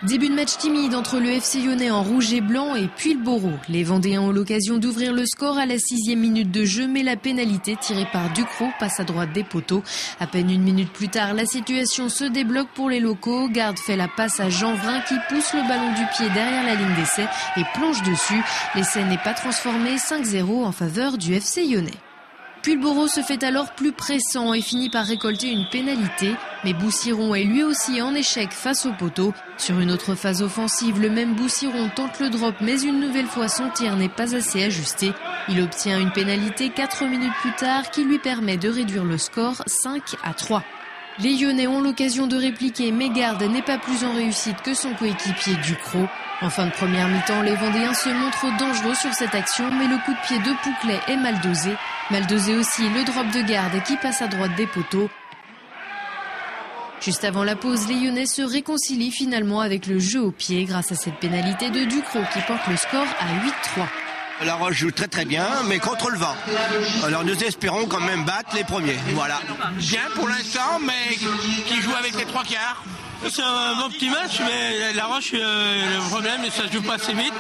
Début de match timide entre le FC Lyonnais en rouge et blanc et Puyllboro. Les Vendéens ont l'occasion d'ouvrir le score à la 6e minute de jeu, mais la pénalité tirée par Ducrot passe à droite des poteaux. À peine une minute plus tard, la situation se débloque pour les locaux. Garde fait la passe à Jeanvrin qui pousse le ballon du pied derrière la ligne d'essai et plonge dessus. L'essai n'est pas transformé, 5-0 en faveur du FC Lyonnais. Puyllboro se fait alors plus pressant et finit par récolter une pénalité. Mais Boussiron est lui aussi en échec face au poteau. Sur une autre phase offensive, le même Boussiron tente le drop, mais une nouvelle fois son tir n'est pas assez ajusté. Il obtient une pénalité 4 minutes plus tard qui lui permet de réduire le score 5-3. Les Lyonnais ont l'occasion de répliquer, mais Garde n'est pas plus en réussite que son coéquipier Ducrot. En fin de première mi-temps, les Vendéens se montrent dangereux sur cette action, mais le coup de pied de Pouclet est mal dosé. Mal dosé aussi le drop de Garde qui passe à droite des poteaux. Juste avant la pause, les Lyonnais se réconcilient finalement avec le jeu au pied grâce à cette pénalité de Ducrot qui porte le score à 8-3. La Roche joue très très bien, mais contre le vent. Alors nous espérons quand même battre les premiers. Voilà. Bien pour l'instant, mais qui joue avec les trois quarts. C'est un bon petit match, mais La Roche, le problème, c'est que ça se joue pas assez vite.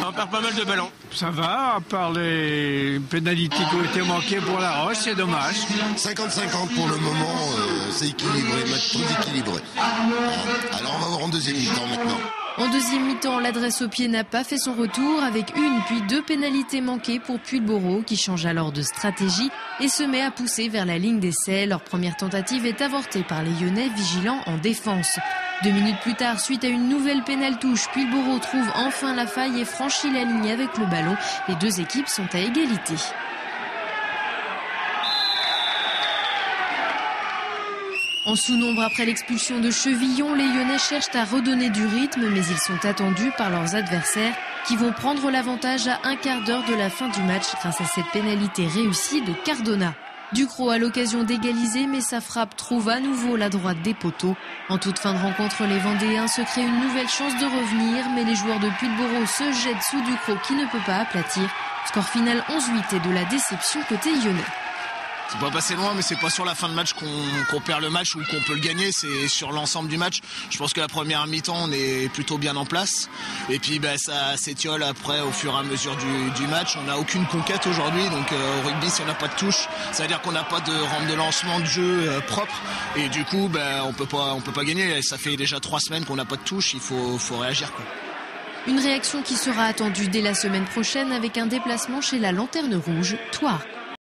On perd pas mal de ballons. Ça va, à part les pénalités qui ont été manquées pour La Roche, c'est dommage. 50-50 pour le moment, c'est équilibré, match très équilibré. Alors on va voir en deuxième mi-temps maintenant. En deuxième mi-temps, l'adresse au pied n'a pas fait son retour avec une puis deux pénalités manquées pour Puyllboro qui change alors de stratégie et se met à pousser vers la ligne d'essai. Leur première tentative est avortée par les Lyonnais vigilants en défense. 2 minutes plus tard, suite à une nouvelle pénale-touche, Puyllboro trouve enfin la faille et franchit la ligne avec le ballon. Les deux équipes sont à égalité. En sous-nombre après l'expulsion de Chevillon, les Lyonnais cherchent à redonner du rythme, mais ils sont attendus par leurs adversaires qui vont prendre l'avantage à un quart d'heure de la fin du match grâce à cette pénalité réussie de Cardona. Ducrot a l'occasion d'égaliser, mais sa frappe trouve à nouveau la droite des poteaux. En toute fin de rencontre, les Vendéens se créent une nouvelle chance de revenir, mais les joueurs de Puyllboro se jettent sous Ducrot qui ne peut pas aplatir. Score final 11-8 et de la déception côté lyonnais. C'est pas passé loin, mais c'est pas sur la fin de match qu'on perd le match ou qu'on peut le gagner, c'est sur l'ensemble du match. Je pense que la première mi-temps, on est plutôt bien en place. Et puis ça s'étiole après au fur et à mesure du match. On n'a aucune conquête aujourd'hui, donc au rugby, si on n'a pas de touche, ça veut dire qu'on n'a pas de rampe de lancement de jeu propre. Et du coup, on peut pas gagner. Ça fait déjà 3 semaines qu'on n'a pas de touche, il faut réagir, quoi. Une réaction qui sera attendue dès la semaine prochaine avec un déplacement chez la Lanterne Rouge, Thouars.